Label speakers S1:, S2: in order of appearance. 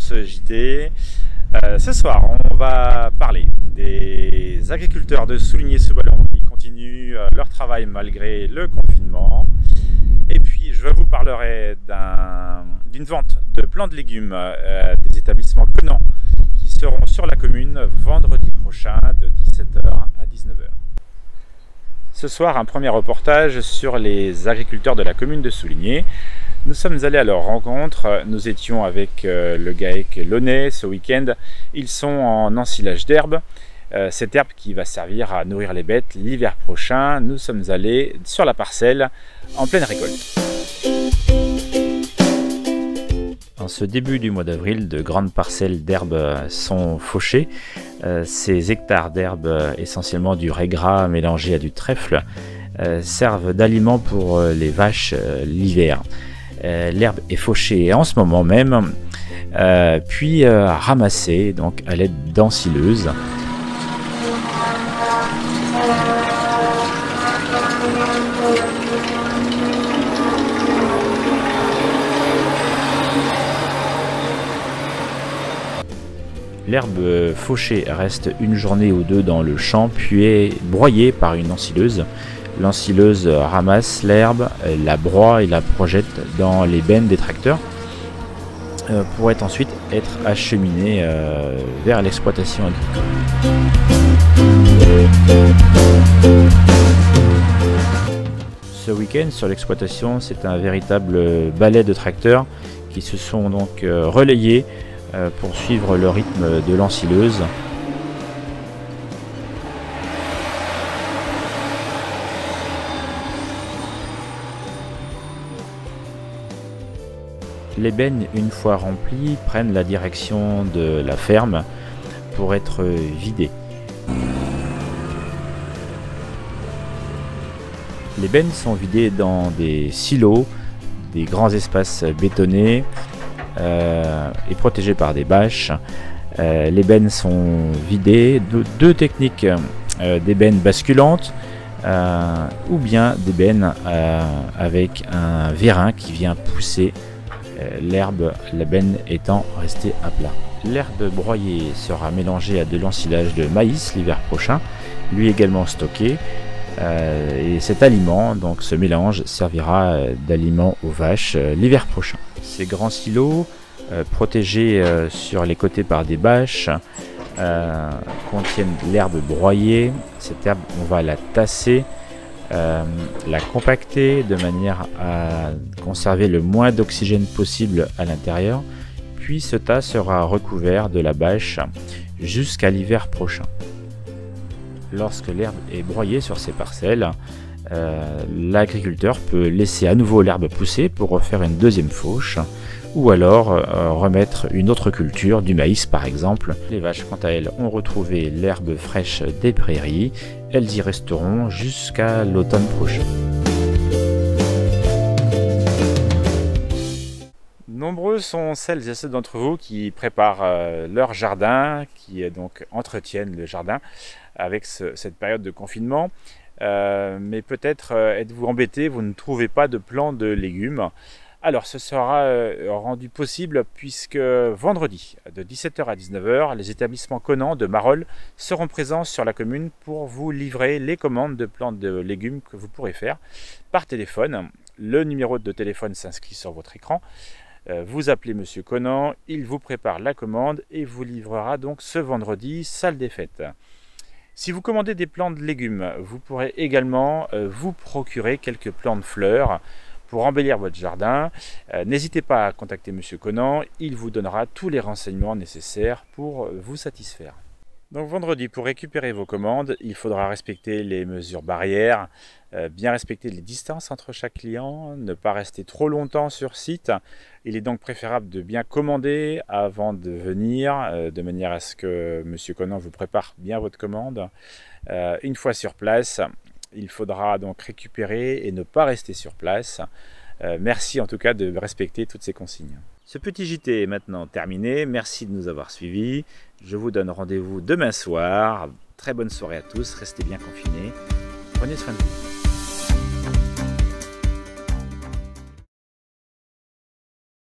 S1: ce JT. Ce soir, on va parler des agriculteurs de Souligné-sous-Ballon qui continuent leur travail malgré le confinement. Et puis, je vous parlerai d'une vente de plants de légumes des établissements Conan qui seront sur la commune vendredi prochain de 17 h à 19 h. Ce soir, un premier reportage sur les agriculteurs de la commune de Souligné. Nous sommes allés à leur rencontre, nous étions avec le GAEC Launay ce week-end. Ils sont en ensilage d'herbe, cette herbe qui va servir à nourrir les bêtes l'hiver prochain. Nous sommes allés sur la parcelle en pleine récolte. En ce début du mois d'avril, de grandes parcelles d'herbe sont fauchées. Ces hectares d'herbe, essentiellement du raie gras mélangé à du trèfle, servent d'aliment pour les vaches l'hiver. L'herbe est fauchée en ce moment même, puis ramassée donc à l'aide d'ensileuses. L'herbe fauchée reste une journée ou deux dans le champ, puis est broyée par une ensileuse. L'ensileuse ramasse l'herbe, la broie et la projette dans les bennes des tracteurs pour ensuite être acheminée vers l'exploitation agricole. Ce week-end sur l'exploitation, c'est un véritable ballet de tracteurs qui se sont donc relayés pour suivre le rythme de l'ensileuse. Les bennes, une fois remplies, prennent la direction de la ferme pour être vidées. Les bennes sont vidées dans des silos, des grands espaces bétonnés et protégés par des bâches. Les bennes sont vidées de deux techniques, des bennes basculantes ou bien des bennes avec un vérin qui vient pousser l'herbe, la benne étant restée à plat. L'herbe broyée sera mélangée à de l'ensilage de maïs l'hiver prochain, lui également stocké. Et cet aliment, donc ce mélange, servira d'aliment aux vaches l'hiver prochain. Ces grands silos, protégés sur les côtés par des bâches, contiennent l'herbe broyée. Cette herbe, on va la tasser, la compacter de manière à conserver le moins d'oxygène possible à l'intérieur, puis ce tas sera recouvert de la bâche jusqu'à l'hiver prochain. Lorsque l'herbe est broyée sur ces parcelles, l'agriculteur peut laisser à nouveau l'herbe pousser pour refaire une deuxième fauche, ou alors remettre une autre culture, du maïs par exemple. Les vaches, quant à elles, ont retrouvé l'herbe fraîche des prairies. Elles y resteront jusqu'à l'automne prochain. Nombreux sont celles et ceux d'entre vous qui préparent leur jardin, qui donc entretiennent le jardin avec cette période de confinement. Mais peut-être êtes-vous embêté, vous ne trouvez pas de plants de légumes. Alors ce sera rendu possible puisque vendredi de 17 h à 19 h, les établissements Conan de Marolles seront présents sur la commune pour vous livrer les commandes de plants de légumes que vous pourrez faire par téléphone. Le numéro de téléphone s'inscrit sur votre écran. Vous appelez Monsieur Conan, il vous prépare la commande et vous livrera donc ce vendredi, salle des fêtes. Si vous commandez des plants de légumes, vous pourrez également vous procurer quelques plants de fleurs pour embellir votre jardin. N'hésitez pas à contacter Monsieur Conan, il vous donnera tous les renseignements nécessaires pour vous satisfaire. Donc vendredi, pour récupérer vos commandes, il faudra respecter les mesures barrières, bien respecter les distances entre chaque client, ne pas rester trop longtemps sur site. Il est donc préférable de bien commander avant de venir, de manière à ce que Monsieur Conan vous prépare bien votre commande. Une fois sur place, il faudra donc récupérer et ne pas rester sur place. Merci en tout cas de respecter toutes ces consignes. Ce petit JT est maintenant terminé. Merci de nous avoir suivis. Je vous donne rendez-vous demain soir. Très bonne soirée à tous. Restez bien confinés. Prenez soin de vous.